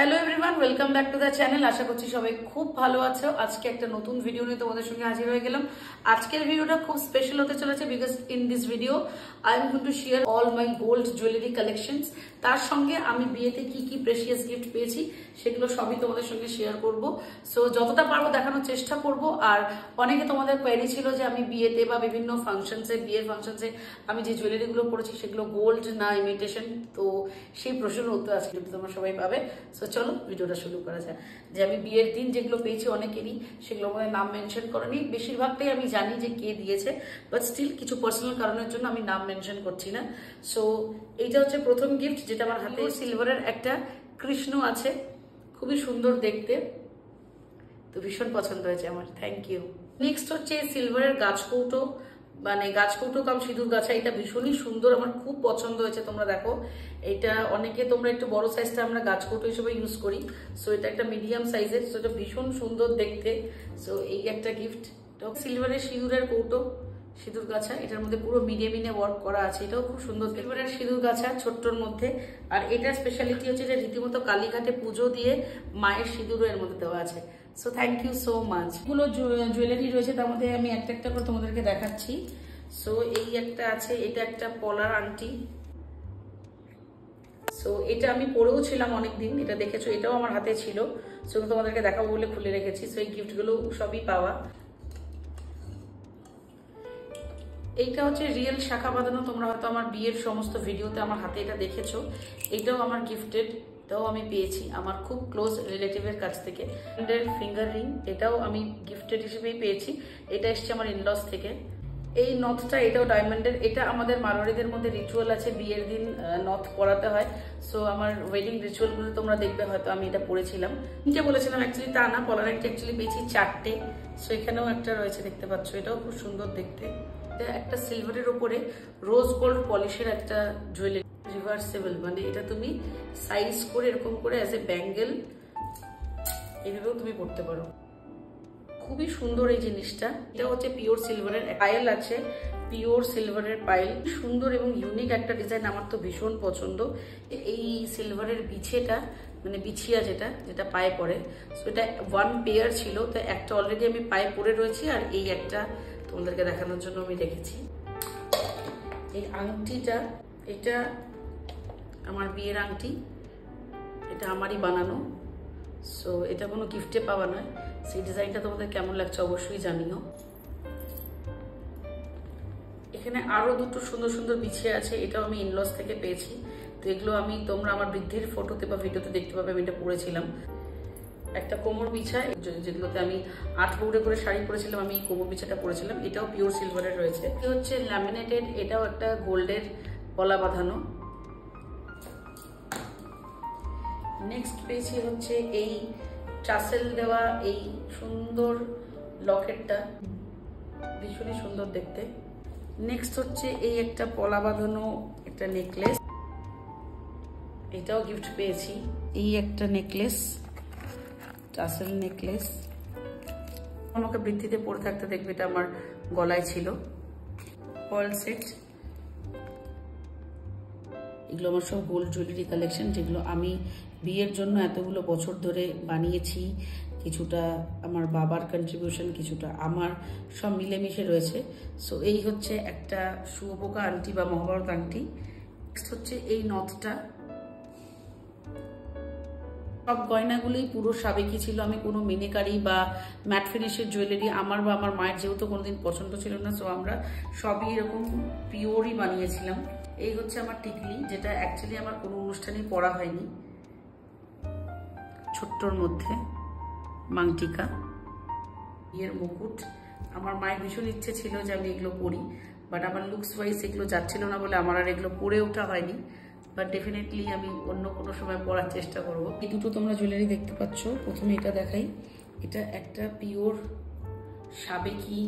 Hello everyone, welcome back to the channel. আশা করছি সবাই খুব ভালো আছো। আজকে একটা নতুন ভিডিও নিয়ে তোমাদের সঙ্গে হাজির হয়ে গেলাম। আজকের ভিডিওটা খুব স্পেশাল হতে চলেছে because in this video I am going to share all my gold jewellery collections. তার সঙ্গে আমি বিয়েতে কি কি প্রেশিয়াস গিফট পেয়েছি সেগুলো সবই তোমাদের সঙ্গে শেয়ার করব। সো যতটা পারবো দেখানোর চেষ্টা করব। আর অনেকে তোমাদের কোয়েরি ছিল যে আমি বিয়েতে বা বিভিন্ন ফাংশনসে, বিয়ের ফাংশনসে আমি যে জুয়েলারিগুলো পরেছি সেগুলো গোল্ড না ইমিটেশন। তো সেই প্রশ্নের উত্তর আজকে তোমরা সবাই পাবে। সো চলো ভিডিওটা শুরু করা যায়। যে আমি বিয়ের দিন যেগুলো পেয়েছি অনেকেরই সেগুলো আমাদের নাম মেনশন করেনি, বেশিরভাগটাই আমি জানি যে কে দিয়েছে, বাট স্টিল কিছু পার্সোনাল কারণের জন্য আমি নাম মেনশন করছি না। সো এইটা হচ্ছে প্রথম গিফট, যেটা আমার হাতে সিলভারের একটা কৃষ্ণ আছে, খুবই সুন্দর দেখতে, তো ভীষণ পছন্দ হয়েছে আমার, থ্যাংক ইউ। নেক্সট হচ্ছে সিলভারের গাছকৌটো, মানে গাছকৌটো কাম সিঁদুর গাছা। এটা ভীষণই সুন্দর, আমার খুব পছন্দ হয়েছে। তোমরা দেখো, এটা অনেকে তোমরা একটু বড় সাইজটা আমরা গাছকৌটো হিসেবে ইউজ করি। সো এটা একটা মিডিয়াম সাইজের, সো এটা ভীষণ সুন্দর দেখতে। সো এই একটা গিফট। সিলভারের সিঁদুরের কৌটো, সিঁদুর গাছা, এটার মধ্যে পুরো মিনে ওয়ার্ক করা আছে, এটাও খুব সুন্দর। সিলভারের সিঁদুর গাছা ছোট্টর মধ্যে। আর এটার স্পেশালিটি হচ্ছে যে রীতিমতো কালীঘাটে পুজো দিয়ে মায়ের সিঁদুরও এর মধ্যে দেওয়া আছে। So thank you so much. এগুলো জুয়েলারি রয়েছে, তার মধ্যে আমি একটা একটা করে তোমাদেরকে দেখাচ্ছি। সো এই একটা আছে, এটা একটা পলার আংটি। সো এটা আমি পরেও ছিলাম অনেকদিন, এটা দেখেছো, এটাও আমার হাতে ছিল। সো তোমাদেরকে দেখাবো বলে খুলে রেখেছি। সো এই গিফটগুলো সবই পাওয়া। এইটা হচ্ছে রিয়েল শাখা বাঁধানো, তোমরা হয়তো আমার বিয়ের সমস্ত ভিডিওতে আমার হাতে এটা দেখেছো। এটাও আমার গিফটেড, এটাও আমি পেয়েছি আমার খুব ক্লোজ রিলেটিভের কাছ থেকে। ফিঙ্গার রিং, এটাও আমি গিফটেড হিসেবেই পেয়েছি, এটা এসছে আমার ইনলস থেকে। এই নথটা, এটাও ডায়মন্ডের। এটা আমাদের মারোয়ারিদের মধ্যে রিচুয়াল আছে, বিয়ের দিন নথ পরাতে হয়। সো আমার ওয়েডিং রিচুয়ালগুলো তোমরা দেখবে, হয়তো আমি এটা পরেছিলাম। নিচে বলেছিলাম অ্যাকচুয়ালি তা না, পলার একটা অ্যাকচুয়ালি পেয়েছি 4টে। সো এখানেও একটা রয়েছে, দেখতে পাচ্ছ, এটাও খুব সুন্দর দেখতে। একটা সিলভারের উপরে রোজ গোল্ড পলিশের একটা জুয়েলারি, রিভার্সেবল, মানে এটা তুমি সাইজ করে এরকম করে অ্যাজ এ ব্যাঙ্গেল এইভাবেও তুমি পড়তে পারো। খুবই সুন্দর এই জিনিসটা। এটা হচ্ছে পিওর সিলভারের পায়েল আছে, পিওর সিলভারের পায়েল, সুন্দর এবং ইউনিক একটা ডিজাইন, আমার তো ভীষণ পছন্দ। এই সিলভারের বিছেটা, মানে বিছিয়া যেটা যেটা পায়ে পড়ে, সো এটা 1 পেয়ার ছিল, তো একটা অলরেডি আমি পায়ে পরে রয়েছি, আর এই একটা তোমাদেরকে দেখানোর জন্য আমি রেখেছি। এই আংটিটা, এটা আমার বিয়ের আংটি, এটা আমারই বানানো। সো এটা কোনো গিফটে পাওয়া নয়। সেই ডিজাইনটা তোমাদের কেমন লাগছে অবশ্যই জানিও। এখানে আরো দুটো সুন্দর সুন্দর বিছিয়ে আছে, এটাও আমি ইনলস থেকে পেয়েছি। তো এগুলো আমি, তোমরা আমার বৃদ্ধির ফটোতে বা ভিডিওতে দেখতে পাবে, আমি এটা পরেছিলাম। একটা কোমর বিছা, যেগুলোতে আমি 8 বৌড়ে করে শাড়ি পরেছিলাম, আমি এই কোমর বিছাটা পরেছিলাম, এটাও পিওর সিলভারের রয়েছে। এটা হচ্ছে ল্যামিনেটেড, এটাও একটা গোল্ডের পলা বাঁধানো। নেক্সট পেয়েছি হচ্ছে এই টাসেল দেওয়া এই সুন্দর লকেটটা, ভীষণই সুন্দর দেখতে। নেক্সট হচ্ছে এই একটা পলা বাঁধানো একটা নেকলেস, এটাও গিফট পেয়েছি। এই একটা নেকলেস, টাসেল নেকলেস, আমাকে বৃদ্ধিতে পরে থাকতে দেখবে, এটা আমার গলায় ছিল। পার্ল সেট, এগুলো আমার সব গোল্ড জুয়েলারি কালেকশন, যেগুলো আমি বিয়ের জন্য এতগুলো বছর ধরে বানিয়েছি। কিছুটা আমার বাবার কন্ট্রিবিউশন, কিছুটা আমার, সব মিলেমিশে রয়েছে। সো এই হচ্ছে একটা শুয়োপোকা আংটি বা মহাভারত আংটি। নেক্সট হচ্ছে এই নথটা। সব গয়নাগুলোই পুরো সাবেকি ছিল, আমি কোনো মিনিকারি বা ম্যাট ফিনিশের জুয়েলারি আমার বা আমার মায়ের যেহেতু কোনোদিন পছন্দ ছিল না, সো আমরা সবই এরকম পিওরই বানিয়েছিলাম। এই হচ্ছে আমার টিকলি, যেটা অ্যাকচুয়ালি আমার কোনো অনুষ্ঠানেই পরা হয়নি, ছোট্টর মধ্যে মাংটিকা। বিয়ের মুকুট, আমার মায়ের ভীষণ ইচ্ছে ছিল যে আমি এগুলো পরি, বাট আমার লুকস ওয়াইজ এগুলো যাচ্ছিল না বলে আমার আর এগুলো পরে ওঠা হয়নি। বাট ডেফিনেটলি আমি অন্য কোনো সময় পরার চেষ্টা করব। এই দুটো তোমরা জুয়েলারি দেখতে পাচ্ছ। প্রথমে এটা দেখাই, এটা একটা পিওর সাবেকি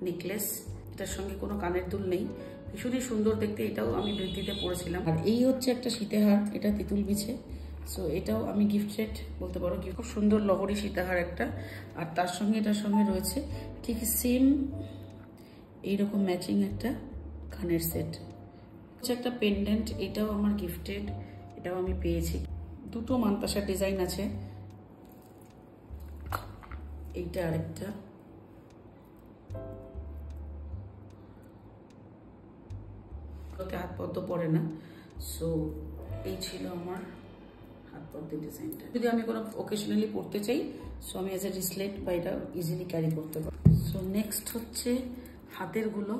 নেকলেস, এটার সঙ্গে কোনো কানের দুল নেই, ভীষণই সুন্দর দেখতে, এটাও আমি বৃদ্ধিতে পরেছিলাম। আর এই হচ্ছে একটা সীতাহার, এটা তিতুল বিছে। সো এটাও আমি গিফট সেট বলতে পারো, খুব সুন্দর লহরি সীতাহার একটা। আর তার সঙ্গে এটার সঙ্গে রয়েছে ঠিক সেম এইরকম ম্যাচিং একটা কানের সেট, হচ্ছে একটা পেন্ডেন্ট, এটাও আমার গিফটেড, এটাও আমি পেয়েছি। দুটো মানতাসার ডিজাইন আছে, এইটা আরেকটা। হাত পদ্ম পরে না, সো এই ছিল আমার হাত পদ্মের ডিজাইনটা। যদি আমি কোনো ওকেশনালি পরতে চাই, সো আমি এজ এ রিসলেট বা এটা ইজিলি ক্যারি করতে পারি। সো নেক্সট হচ্ছে হাতের গুলো,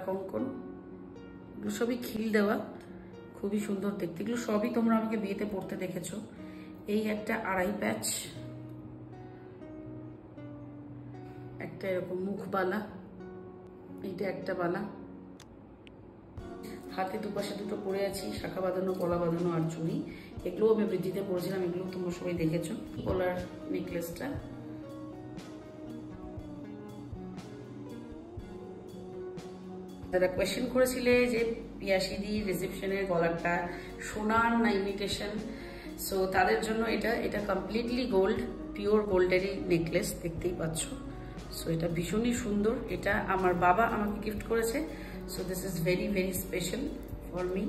কঙ্কন, এগুলো সবই খিল দেওয়া, খুবই সুন্দর দেখতে। এগুলো সবই তোমরা আমাকে বিয়েতে পরতে দেখেছো। এই একটা আড়াই প্যাচ, একটা এরকম মুখ বালা, এইটা একটা বালা, হাতে দুপাশে দুটো পরে আছি, শাখা বাঁধানো, পলা বাঁধানো আর চুড়ি। এগুলো আমি বৃদ্ধিতে পরেছিলাম, এগুলো তোমরা সবাই দেখেছো। গলার নেকলেসটা, যারা কোয়েশ্চেন করেছিলে যে পিয়াসিদি রিসেপশনের গলাটা সোনার না ইমিটেশন, সো তাদের জন্য এটা কমপ্লিটলি গোল্ড, পিওর গোল্ডেরই নেকলেস, দেখতেই পাচ্ছ। সো এটা ভীষণই সুন্দর, এটা আমার বাবা আমাকে গিফট করেছে। So this is very very special for me.